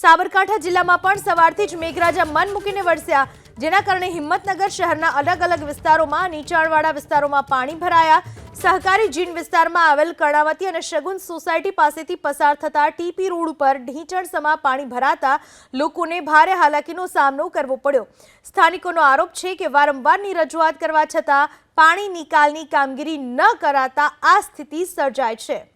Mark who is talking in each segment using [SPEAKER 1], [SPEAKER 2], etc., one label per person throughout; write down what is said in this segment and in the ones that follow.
[SPEAKER 1] સાબરકાંઠા જિલ્લામાં પણ સવારથી જ મેઘરાજા મન મૂકીને વરસ્યા, જેના કારણે હિંમતનગર શહેરના અલગ અલગ વિસ્તારોમાં નીચાણવાળા વિસ્તારોમાં પાણી ભરાયા। સહકારી જીન વિસ્તારમાં આવેલ કર્ણાવતી અને શગુન સોસાયટી પાસેથી પસાર થતા ટીપી રોડ ઉપર ઢીંચણસમા પાણી ભરાતા લોકોને ભારે હાલાકીનો સામનો કરવો પડ્યો। સ્થાનિકોનો આરોપ છે કે વારંવારની રજૂઆત કરવા છતાં પાણી નિકાલની કામગીરી ન કરાતા આ સ્થિતિ સર્જાય છે।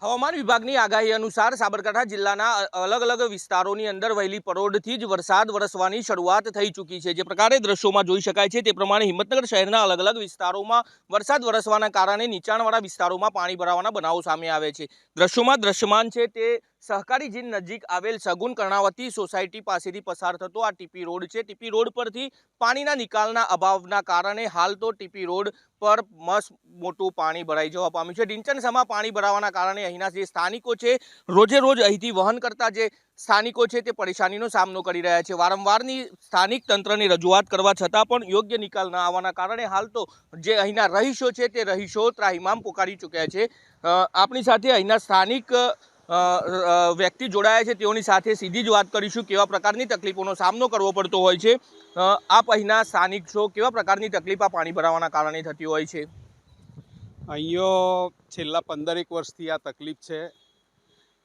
[SPEAKER 2] હવામાન વિભાગની આગાહી અનુસાર સાબરકાંઠા જિલ્લાના અલગ અલગ વિસ્તારોની અંદર વહેલી પરોઢથી જ વરસાદ વરસવાની શરૂઆત થઈ ચૂકી છે। જે પ્રકારે દ્રશ્યોમાં જોઈ શકાય છે તે પ્રમાણે હિંમતનગર શહેરના અલગ અલગ વિસ્તારોમાં વરસાદ વરસવાના કારણે નીચાણવાળા વિસ્તારોમાં પાણી ભરાવાના બનાવો સામે આવે છે। દ્રશ્યોમાં દ્રશ્યમાન છે તે સહકારી જીન નજીક આવેલ શગુન કર્ણાવતી સોસાયટી પાસેથી પસાર થતો આ ટીપી રોડ છે। ટીપી રોડ પરથી પાણીના નિકાલના અભાવના કારણે હાલ તો ટીપી રોડ પર મસ્ત મોટું પાણી ભરાઈ જવા પામ્યું છે। ઢીંચણસમા પાણી ભરાવાના કારણે અહીંના જે સ્થાનિકો છે રોજે રોજ અહીંથી વહન કરતા જે સ્થાનિકો છે તે પરેશાનીનો સામનો કરી રહ્યા છે। વારંવારની સ્થાનિક તંત્રની રજૂઆત કરવા છતાં પણ યોગ્ય નિકાલ ન આવવાના કારણે હાલ તો જે અહીંના રહીશો છે તે રહીશો ત્રાહિમામ પોકારી ચૂક્યા છે। આપણી સાથે અહીંના સ્થાનિક વ્યક્તિ જોડાયા છે, તેઓની સાથે સીધી જ વાત કરીશું કેવા પ્રકારની તકલીફોનો સામનો કરવો પડતો હોય છે। આપ અહીંના સ્થાનિક છો, કેવા પ્રકારની તકલીફ આ પાણી ભરાવાના કારણે થતી હોય છે?
[SPEAKER 3] અહીંયા છેલ્લા 15 વર્ષથી આ તકલીફ છે।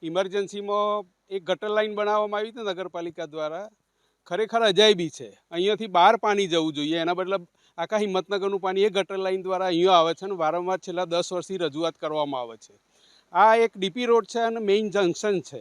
[SPEAKER 3] ઇમરજન્સીમાં એક ગટર લાઈન બનાવવામાં આવી હતી નગરપાલિકા દ્વારા, ખરેખર અજાયબી છે। અહીંયાથી બહાર પાણી જવું જોઈએ, એના બદલે આખા હિંમતનગરનું પાણી એ ગટર લાઈન દ્વારા અહીંયા આવે છે અને વારંવાર છેલ્લા 10 વર્ષથી રજૂઆત કરવામાં આવે છે। આ એક ડીપી રોડ છે અને મેઇન જંકશન છે।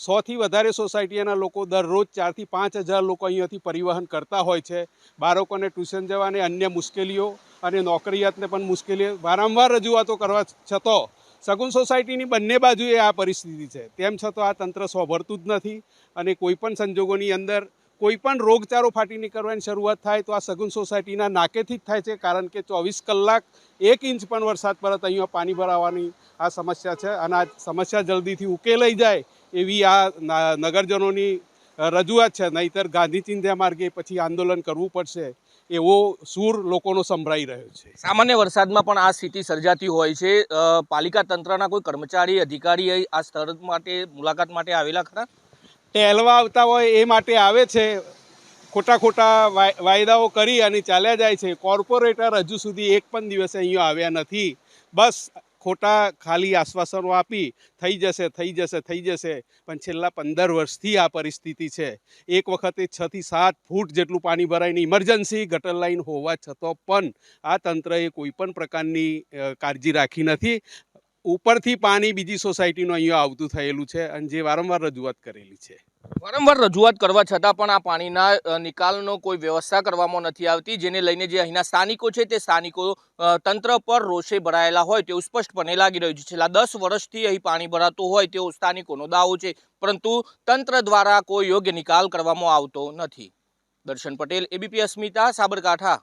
[SPEAKER 3] 100થી વધારે સોસાયટીના લોકો દરરોજ 4 થી 5 હજાર લોકો અહીંયાથી પરિવહન કરતા હોય છે। બાળકોને ટ્યુશન જવાની અન્ય મુશ્કેલીઓ અને નોકરિયાતને પણ મુશ્કેલીઓ, વારંવાર રજૂઆતો કરવા છતાં શગુન સોસાયટીની બંને બાજુએ આ પરિસ્થિતિ છે। તેમ છતાં આ તંત્ર સાંભળતું જ નથી અને કોઈપણ સંજોગોની અંદર કોઈપણ રોગચાળો ફાટી નીકળવાની શરૂઆત થાય તો આ શગુન સોસાયટીના નાકેથી જ થાય છે, કારણ કે 24 કલાક 1 ઇંચ પણ વરસાદ પડે તો અહીંયા પાણી ભરાવાની આ સમસ્યા છે અને આ સમસ્યા જલ્દીથી ઉકેલાઈ જાય એવી આ નગરજનોની રજૂઆત છે। નહીંતર ગાંધી ચિંધ્યા માર્ગે પછી આંદોલન કરવું પડશે એવો સૂર લોકોનો સંભળાઈ રહ્યો છે।
[SPEAKER 2] સામાન્ય વરસાદમાં પણ આ સ્થિતિ સર્જાતી હોય છે। પાલિકા તંત્રના કોઈ કર્મચારી અધિકારી આ સ્થળ માટે મુલાકાત માટે આવેલા ખરા?
[SPEAKER 3] ટહેલવા આવતા હોય એ માટે આવે છે, ખોટા વાયદાઓ કરી અને ચાલ્યા જાય છે। કોર્પોરેટર હજુ સુધી એક પણ દિવસે અહીંયા આવ્યા નથી। બસ ખોટા ખાલી આશ્વાસનો આપી થઈ જશે પણ છેલ્લા 15 વર્ષથી આ પરિસ્થિતિ છે। એક વખતે 6 થી 7 ફૂટ જેટલું પાણી ભરાઈને ઇમરજન્સી ગટર લાઈન હોવા છતાં પણ આ તંત્રએ કોઈ પણ પ્રકારની કાળજી રાખી નથી। ઉપરથી પાણી બીજી સોસાયટીનું અહીંયા આવતું થયેલું છે અને જે વારંવાર રજૂઆત કરેલી છે।
[SPEAKER 2] વારંવાર રજૂઆત કરવા છતાં પણ આ પાણીના નિકાલનો કોઈ વ્યવસ્થા કરવામાં નથી આવતી, જેને લઈને જે અહીંના સ્થાનિકો છે તે સ્થાનિકો તંત્ર પર રોષે ભરાયેલા હોય તેવું સ્પષ્ટપણે લાગી રહ્યું છે। છેલ્લા 10 વર્ષથી અહીં પાણી ભરાતું હોય તેવો સ્થાનિકોનો દાવો છે, પરંતુ તંત્ર દ્વારા કોઈ યોગ્ય નિકાલ કરવામાં આવતો નથી। દર્શન પટેલ, એબીપી અસ્મિતા, સાબરકાંઠા।